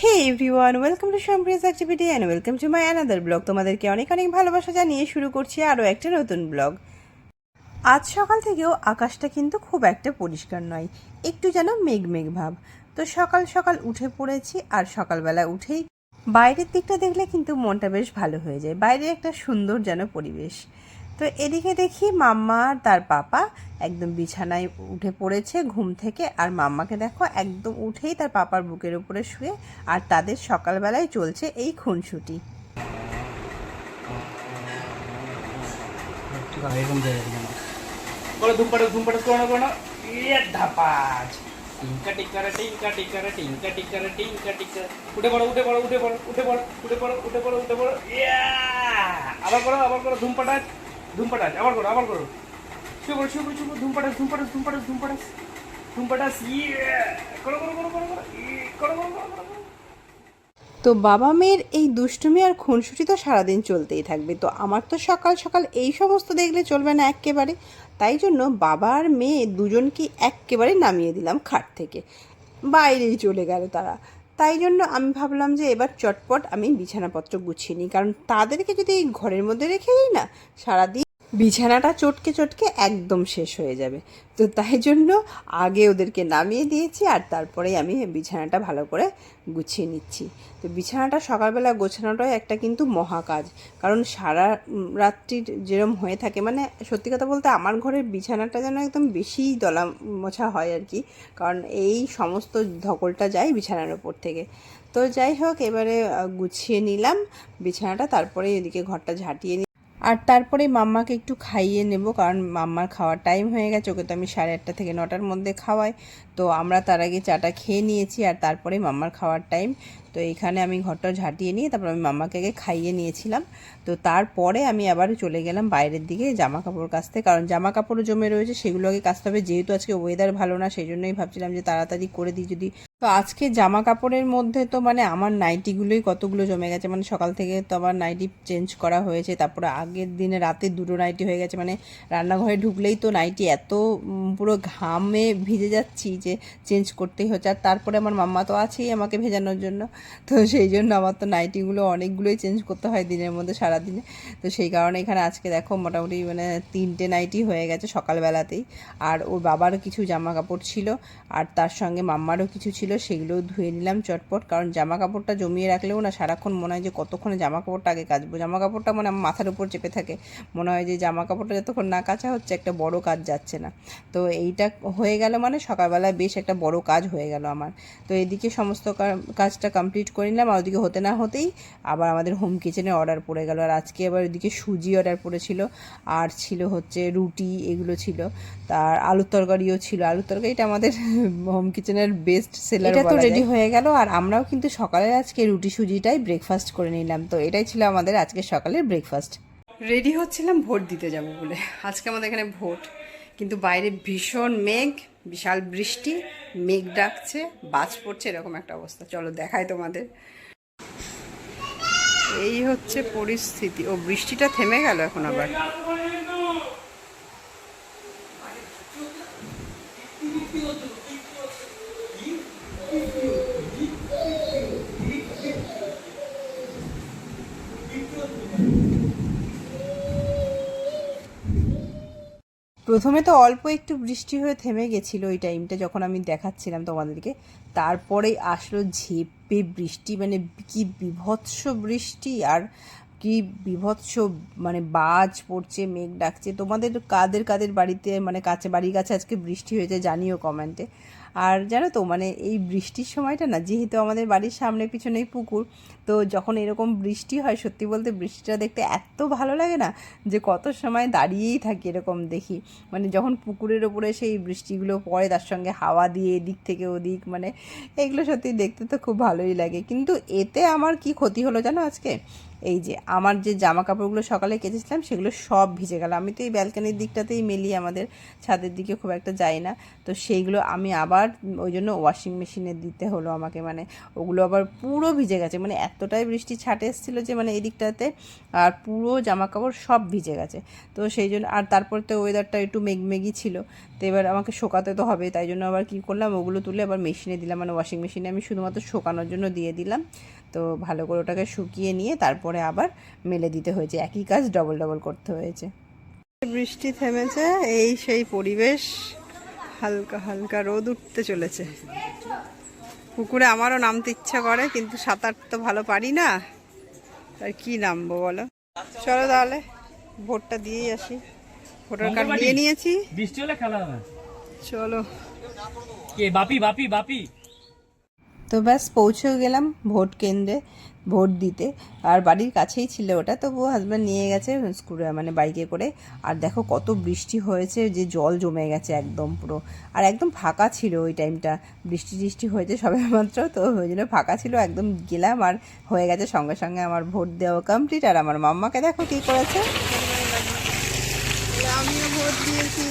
Hey everyone, welcome to শাম্প্রিয়াস activity and welcome to my another blog. তোমাদেরকে অনেক অনেক ভালোবাসা জানিয়ে শুরু করছি আরও একটা নতুন ব্লগ। আজ সকাল থেকেও আকাশটা কিন্তু খুব একটা পরিষ্কার নয়, একটু যেন মেঘ মেঘ ভাব। তো সকাল সকাল উঠে পড়েছি, আর সকালবেলা উঠেই বাইরের দিকটা দেখলে কিন্তু মনটা বেশ ভালো হয়ে যায়। বাইরে একটা সুন্দর যেন পরিবেশ। তো এদিকে দেখি মাম্মা আর তার পাপা একদম বিছানায় উঠে পড়েছে ঘুম থেকে, আর মাম্মাকে দেখো একদম উঠেই তার পাপার বুকের উপরে শুয়ে, আর তাদের সকালবেলায় চলছে এই খুনসুটি। টিঙ্কা টিকারা টিঙ্কা টিকারা টিঙ্কা টিকারা টিঙ্কা টিকা উঠে পড়ো উঠে পড়ো উঠে পড়ো উঠে পড়ো উঠে পড়ো উঠে পড়ো উঠে পড়ো আবার করো ধুমপাটাজ আবার করো শুয়ে পড়ো ধুমপাটাজ করো করো করো করো করো করো করো করো করো। তো বাবা মেয়ের এই দুষ্টুমি আর খুনসুটি তো সারাদিন চলতেই থাকবে। তো আমার তো সকাল সকাল এই সমস্ত দেখলে চলবে না একেবারে, তাই জন্য বাবা আর মেয়ে দুজনকে একেবারে নামিয়ে দিলাম খাট থেকে, বাইরেই চলে গেল তারা। তাই জন্য আমি ভাবলাম যে এবার চটপট আমি বিছানাপত্র গুছিয়ে নিই, কারণ তাদেরকে যদি এই ঘরের মধ্যে রেখে দিই না, সারাদিন বিছানাটা চটকে চটকে একদম শেষ হয়ে যাবে। তো তাই জন্য আগে ওদেরকে নামিয়ে দিয়েছি, আর তারপরেই আমি বিছানাটা ভালো করে গুছিয়ে নিচ্ছি। তো বিছানাটা সকালবেলা গোছানোটাই একটা কিন্তু মহা কাজ, কারণ সারা রাত্রির যেরম হয়ে থাকে, মানে সত্যি কথা বলতে আমার ঘরের বিছানাটা যেন একদম বেশিই দলা মোছা হয় আর কি, কারণ এই সমস্ত ধকলটা যায় বিছানার ওপর থেকে। তো যাই হোক, এবারে গুছিয়ে নিলাম বিছানাটা, তারপরে এদিকে ঘরটা ঝাঁটিয়ে আর তারপরে মাম্মাকে একটু খাইয়ে নেব, কারণ মাম্মার খাওয়ার টাইম হয়ে গেছে। ওকে তো আমি 8:30 থেকে 9টার মধ্যে খাওয়াই। তো আমরা তার আগে চাটা খেয়ে নিয়েছি, আর তারপরে মাম্মার খাওয়ার টাইম। তো এইখানে আমি ঘরটা ঝাঁটিয়ে নিয়ে তারপর আমি মাম্মাকে আগে খাইয়ে নিয়েছিলাম। তো তারপরে আমি আবার চলে গেলাম বাইরের দিকে জামা কাপড় কাচতে, কারণ জামা কাপড়ও জমে রয়েছে, সেগুলো আগে কাচতে হবে। যেহেতু আজকে ওয়েদার ভালো না, সেই জন্যই ভাবছিলাম যে তাড়াতাড়ি করে দিই যদি। তো আজকে জামা কাপড়ের মধ্যে তো মানে আমার নাইটিগুলোই কতগুলো জমে গেছে, মানে সকাল থেকে তো আবার নাইটি চেঞ্জ করা হয়েছে, তারপরে আগের দিনে রাতে দুটো নাইটি হয়ে গেছে। মানে রান্নাঘরে ঢুকলেই তো নাইটি এত পুরো ঘামে ভিজে যাচ্ছি যে চেঞ্জ করতেই হচ্ছে। আর তারপরে আমার মাম্মা তো আছেই আমাকে ভেজানোর জন্য, তো সেই জন্য আমার তো নাইটিগুলো অনেকগুলোই চেঞ্জ করতে হয় দিনের মধ্যে, সারাদিনে। তো সেই কারণে এখানে আজকে দেখো মোটামুটি মানে 3টে নাইটি হয়ে গেছে সকালবেলাতেই। আর ওর বাবারও কিছু জামা কাপড় ছিল, আর তার সঙ্গে মাম্মারও কিছু ছিল, সেগুলোও ধুয়ে নিলাম চটপট। কারণ জামা কাপড়টা জমিয়ে রাখলেও না সারাক্ষণ মনে হয় যে কতক্ষণে জামা কাপড়টা আগে কাচবো। জামা কাপড়টা মানে আমার মাথার উপর চেপে থাকে, মনে হয় যে জামা কাপড়টা যতক্ষণ না কাচা হচ্ছে একটা বড় কাজ যাচ্ছে না। তো এইটা হয়ে গেল, মানে সকালবেলায় বেশ একটা বড় কাজ হয়ে গেল আমার। তো এদিকে সমস্ত কাজটা কমপ্লিট করে নিলাম, আর ওদিকে হতে না হতেই আবার আমাদের হোম কিচেনে অর্ডার পড়ে গেল। আর আজকে আবার ওদিকে সুজি অর্ডার পড়েছিল, আর ছিল হচ্ছে রুটি, এগুলো ছিল। তার আলুর তরকারিও ছিল। আলুর তরকারিটা আমাদের হোম কিচেনের বেস্ট সেলার। এটা তো রেডি হয়ে গেল, আর আমরাও কিন্তু সকালে আজকে রুটি সুজিটাই ব্রেকফাস্ট করে নিলাম। তো এটাই ছিল আমাদের আজকে সকালের ব্রেকফাস্ট। রেডি হচ্ছিলাম ভোট দিতে যাব বলে, আজকে আমাদের এখানে ভোট। কিন্তু বাইরে ভীষণ মেঘ, বিশাল বৃষ্টি, মেঘ ডাকছে, বাজ পড়ছে, এরকম একটা অবস্থা। চলো দেখাই তোমাদের। এই হচ্ছে পরিস্থিতি। ও বৃষ্টিটা থেমে গেল এখন আবার। প্রথমে তো অল্প একটু বৃষ্টি হয়ে থেমে গেছিলো ওই টাইমটা যখন আমি দেখাচ্ছিলাম তোমাদেরকে, তারপরে আসলো ঝেঁপে বৃষ্টি, মানে কি বিভৎস বৃষ্টি, আর কি বিভৎস মানে বাজ পড়ছে, মেঘ ডাকছে। তোমাদের কাদের কাদের বাড়িতে মানে বাড়ির কাছে আজকে বৃষ্টি হয়েছে জানিও কমেন্টে। আর জানো তো মানে এই বৃষ্টির সময়টা না, যেহেতু আমাদের বাড়ির সামনে পিছনেই পুকুর, তো যখন এরকম বৃষ্টি হয় সত্যি বলতে বৃষ্টিটা দেখতে এত ভালো লাগে না, যে কত সময় দাঁড়িয়েই থাকি এরকম দেখি। মানে যখন পুকুরের ওপরে সেই বৃষ্টিগুলো পড়ে, তার সঙ্গে হাওয়া দিয়ে এদিক থেকে ওদিক, মানে এগুলো সত্যি দেখতে তো খুব ভালোই লাগে। কিন্তু এতে আমার কি ক্ষতি হলো জানো আজকে? এই যে আমার যে জামা কাপড়গুলো সকালে কেচেছিলাম সেগুলো সব ভিজে গেল। আমি তো এই ব্যালকানির দিকটাতেই মেলি, আমাদের ছাদের দিকে খুব একটা যাই না। তো সেইগুলো আমি আবার ওই জন্য ওয়াশিং মেশিনে দিতে হলো আমাকে, মানে ওগুলো আবার পুরো ভিজে গেছে, মানে এত এতটাই বৃষ্টি ছাটে এসেছিলো যে মানে এই দিকটাতে আর পুরো জামা কাপড় সব ভিজে গেছে। তো সেই জন্য আর তারপর তো ওয়েদারটা একটু মেঘমেঘই ছিল, তো এবার আমাকে শোকাতে তো হবে, তাই জন্য আবার কী করলাম, ওগুলো তুলে আবার মেশিনে দিলাম, মানে ওয়াশিং মেশিনে আমি শুধুমাত্র শোকানোর জন্য দিয়ে দিলাম। তো ভালো করে ওটাকে শুকিয়ে নিয়ে তারপরে আবার মেলে দিতে হয়েছে, একই কাজ ডবল ডবল করতে হয়েছে। বৃষ্টি থেমেছে, এই সেই পরিবেশ, হালকা হালকা রোদ উঠতে চলেছে। পুকুরে আমারও নামতে ইচ্ছা করে, কিন্তু সাঁতার তো ভালো পারি না, আর কি নামবো বলো। চলো তাহলে ভোটটা দিয়েই আসি, ভোটার কার্ড নিয়ে নিয়েছি, বৃষ্টি হলে খেলা হবে। চলো। কে বাপি বাপি বাপি? তো ব্যাস পৌঁছেও গেলাম ভোট কেন্দ্রে ভোট দিতে, আর বাড়ির কাছেই ছিল ওটা, তবুও হাজব্যান্ড নিয়ে গেছে মানে বাইকে করে। আর দেখো কত বৃষ্টি হয়েছে, যে জল জমে গেছে একদম পুরো, আর একদম ফাঁকা ছিল ওই টাইমটা, বৃষ্টি টিষ্টি হয়েছে সবে মাত্র, তো ওই জন্য ফাঁকা ছিল, একদম গেলাম আর হয়ে গেছে সঙ্গে সঙ্গে আমার ভোট দেওয়া কমপ্লিট। আর আমার মাম্মাকে দেখো কী করেছে, আমিও ভোট দিয়েছি।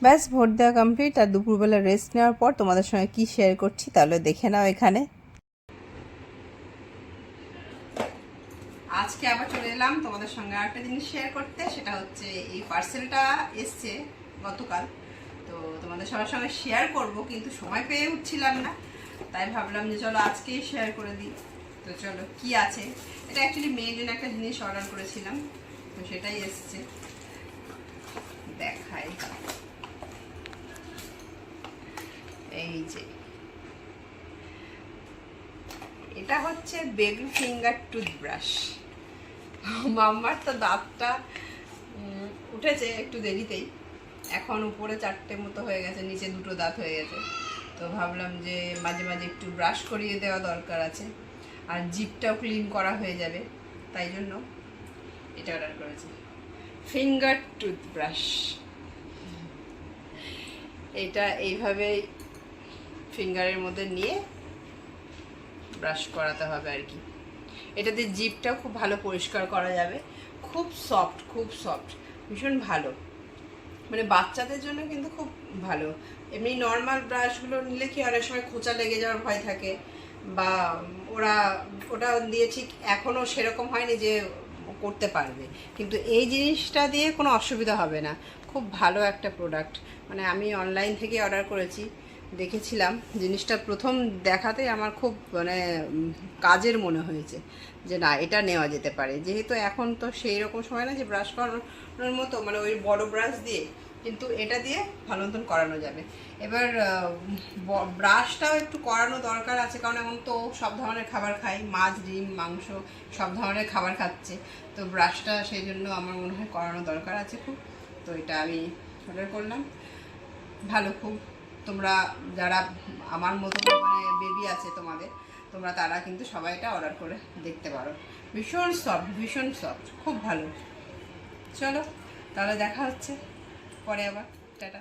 ব্যাস ভোট দেওয়া কমপ্লিট, আর দুপুরবেলা রেস্ট নেওয়ার পর তোমাদের সঙ্গে কি শেয়ার করছি তাহলে দেখে নাও এখানে। আজকে আবার চলে এলাম তোমাদের সঙ্গে আরেকটা জিনিস শেয়ার করতে, সেটা হচ্ছে এই পার্সেলটা এসছে গতকাল, তো তোমাদের সবার সঙ্গে শেয়ার করব, কিন্তু সময় পেয়ে উঠছিলাম না, তাই ভাবলাম যে চলো আজকেই শেয়ার করে দিই। তো চলো কি আছে, এটা অ্যাকচুয়ালি মেয়ের জন্য একটা জিনিস অর্ডার করেছিলাম, তো সেটাই এসছে, দেখাই। এই যে এটা হচ্ছে বেবি ফিঙ্গার টুথব্রাশ। মাম্মার তো দাঁতটা উঠেছে একটু দেরিতেই, এখন উপরে 4টে মতো হয়ে গেছে, নিচে 2টো দাঁত হয়ে গেছে, তো ভাবলাম যে মাঝে মাঝে একটু ব্রাশ করিয়ে দেওয়া দরকার আছে, আর জিভটাও ক্লিন করা হয়ে যাবে, তাই জন্য এটা অর্ডার করেছি, ফিঙ্গার টুথব্রাশ। এটা এইভাবে ফিঙ্গারের মধ্যে নিয়ে ব্রাশ করাতে হবে আর কি, এটাতে জিভটাও খুব ভালো পরিষ্কার করা যাবে, খুব সফট, খুব সফট, ভীষণ ভালো, মানে বাচ্চাদের জন্য কিন্তু খুব ভালো। এমনি নর্মাল ব্রাশগুলো নিলে কি অনেক সময় খোঁচা লেগে যাওয়ার ভয় থাকে, বা ওটা দিয়ে ঠিক এখনও সেরকম হয়নি যে করতে পারবে, কিন্তু এই জিনিসটা দিয়ে কোনো অসুবিধা হবে না, খুব ভালো একটা প্রোডাক্ট। মানে আমি অনলাইন থেকে অর্ডার করেছি, দেখেছিলাম জিনিসটা, প্রথম দেখাতে আমার খুব মানে কাজের মনে হয়েছে, যে না এটা নেওয়া যেতে পারে, যেহেতু এখন তো সেই রকম সময় না যে ব্রাশ করানোর মতো, মানে ওই বড় ব্রাশ দিয়ে, কিন্তু এটা দিয়ে ভালো মতন করানো যাবে। এবার ব্রাশটাও একটু করানো দরকার আছে, কারণ এখন তো সব ধরনের খাবার খাই, মাছ ডিম মাংস সব ধরনের খাবার খাচ্ছে, তো ব্রাশটা সেই জন্য আমার মনে হয় করানো দরকার আছে খুব। তো এটা আমি অর্ডার করলাম, ভালো খুব। তোমরা যারা আমার মতো মানে বেবি আছে তোমাদের, তোমরা তারা কিন্তু সবাই এটা অর্ডার করে দেখতে পারো, ভীষণ সফট, ভীষণ সফট, খুব ভালো। চলো তাহলে দেখা হচ্ছে পরে আবার, টাটা।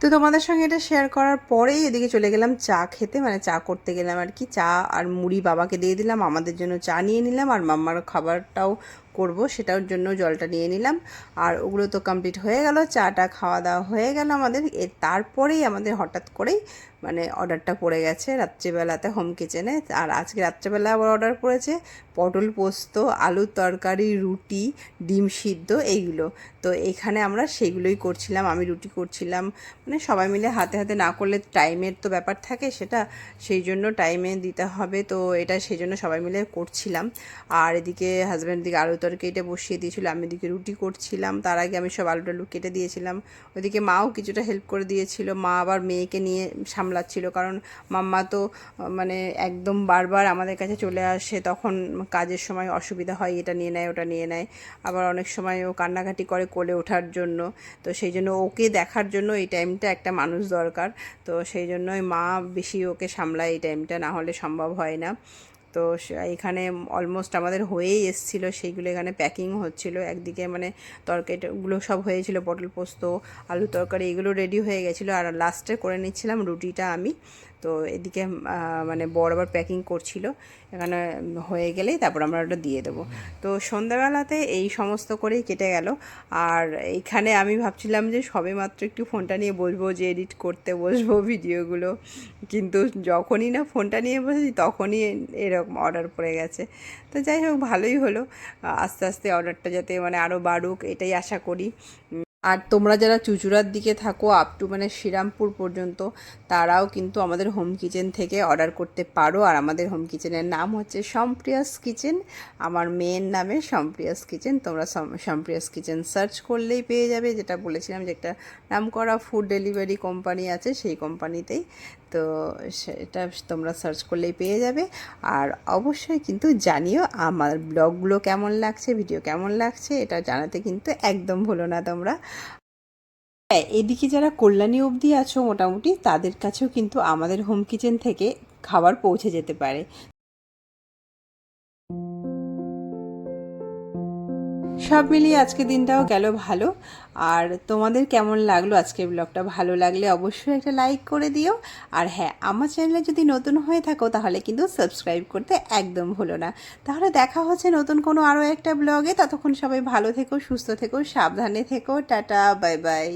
তো তোমাদের সঙ্গে এটা শেয়ার করার পরেই এদিকে চলে গেলাম চা খেতে, মানে চা করতে গেলাম আর কি, চা আর মুড়ি বাবাকে দিয়ে দিলাম, আমাদের জন্য চা নিয়ে নিলাম, আর মাম্মার খাবারটাও করব সেটার জন্য জলটা নিয়ে নিলাম, আর ওগুলো তো কমপ্লিট হয়ে গেল, চাটা খাওয়া দাওয়া হয়ে গেল আমাদের। তারপরেই আমাদের হঠাৎ করেই মানে অর্ডারটা পড়ে গেছে রাত্রিবেলাতে হোম কিচেনে, আর আজকে রাত্রিবেলা আবার অর্ডার পড়েছে পটল পোস্ত, আলুর তরকারি, রুটি, ডিম সিদ্ধ, এইগুলো। তো এখানে আমরা সেইগুলোই করছিলাম, আমি রুটি করছিলাম, মানে সবাই মিলে হাতে হাতে না করলে টাইমের তো ব্যাপার থাকে, সেটা সেই জন্য টাইমে দিতে হবে, তো এটা সেই জন্য সবাই মিলে করছিলাম। আর এদিকে হাজব্যান্ড দিকে আলু তরকারিটা বসিয়ে দিয়েছিল, আমি এদিকে রুটি করছিলাম, তার আগে আমি সব আলু টালু কেটে দিয়েছিলাম, ওইদিকে মাও কিছুটা হেল্প করে দিয়েছিল, মা আবার মেয়েকে নিয়ে সামলাচ্ছিল, কারণ মাম্মা তো মানে একদম বারবার আমাদের কাছে চলে আসে, তখন কাজের সময় অসুবিধা হয়, এটা নিয়ে নেয় ওটা নিয়ে নেয়, আবার অনেক সময় ও কান্নাকাটি করে কোলে ওঠার জন্য, তো সেই জন্য ওকে দেখার জন্য এই টাইমটা একটা মানুষ দরকার, তো সেই জন্যই মা বেশি ওকে সামলায় এই টাইমটা, না হলে সম্ভব হয় না। তো এখানে অলমোস্ট আমাদের হয়েই এসেছিলো, সেইগুলো এখানে প্যাকিং হচ্ছিলো, একদিকে মানে তরকারিগুলো সব হয়েছিল, পটল পোস্ত, আলু তরকারি এগুলো রেডি হয়ে গেছিলো, আর লাস্টে করে নিচ্ছিলাম রুটিটা আমি। তো এদিকে মানে বড় আবার প্যাকিং করছিল, এখানে হয়ে গেলেই তারপর আমরা ওটা দিয়ে দেবো। তো সন্ধ্যাবেলাতে এই সমস্ত করেই কেটে গেল। আর এইখানে আমি ভাবছিলাম যে সবেমাত্র একটু ফোনটা নিয়ে বসবো, যে এডিট করতে বসবো ভিডিওগুলো, কিন্তু যখনই না ফোনটা নিয়ে বসেছি তখনই এরকম অর্ডার পড়ে গেছে। তো যাই হোক, ভালোই হলো, আস্তে আস্তে অর্ডারটা যাতে মানে আরও বাড়ুক এটাই আশা করি। আর তোমরা যারা চুঁচুড়ার দিকে থাকো আপ টু মানে শ্রীরামপুর পর্যন্ত, তারাও কিন্তু আমাদের হোম কিচেন থেকে অর্ডার করতে পারো। আর আমাদের হোম কিচেনের নাম হচ্ছে সম্প্রিয়াস কিচেন, আমার মেয়ের নামে সম্প্রিয়াস কিচেন। তোমরা সম্প্রিয়াস কিচেন সার্চ করলেই পেয়ে যাবে, যেটা বলেছিলাম যে একটা নামকরা ফুড ডেলিভারি কোম্পানি আছে সেই কোম্পানিতেই। তো সেটা তোমরা সার্চ করলেই পেয়ে যাবে। আর অবশ্যই কিন্তু জানিও আমার ব্লগগুলো কেমন লাগছে, ভিডিও কেমন লাগছে, এটা জানাতে কিন্তু একদম ভুলো না তোমরা। হ্যাঁ, এদিকে যারা কল্যাণী অবধি আছো মোটামুটি, তাদের কাছেও কিন্তু আমাদের হোম কিচেন থেকে খাবার পৌঁছে যেতে পারে। সব মিলিয়ে আজকে দিনটাও গেল ভালো। আর তোমাদের কেমন লাগলো আজকের ব্লগটা? ভালো লাগলে অবশ্যই একটা লাইক করে দিও। আর হ্যাঁ, আমার চ্যানেলে যদি নতুন হয়ে থাকো তাহলে কিন্তু সাবস্ক্রাইব করতে একদম ভুলো না। তাহলে দেখা হচ্ছে নতুন কোনো আরও একটা ব্লগে। ততক্ষণ সবাই ভালো থেকো, সুস্থ থেকো, সাবধানে থেকো। Tata, bye bye.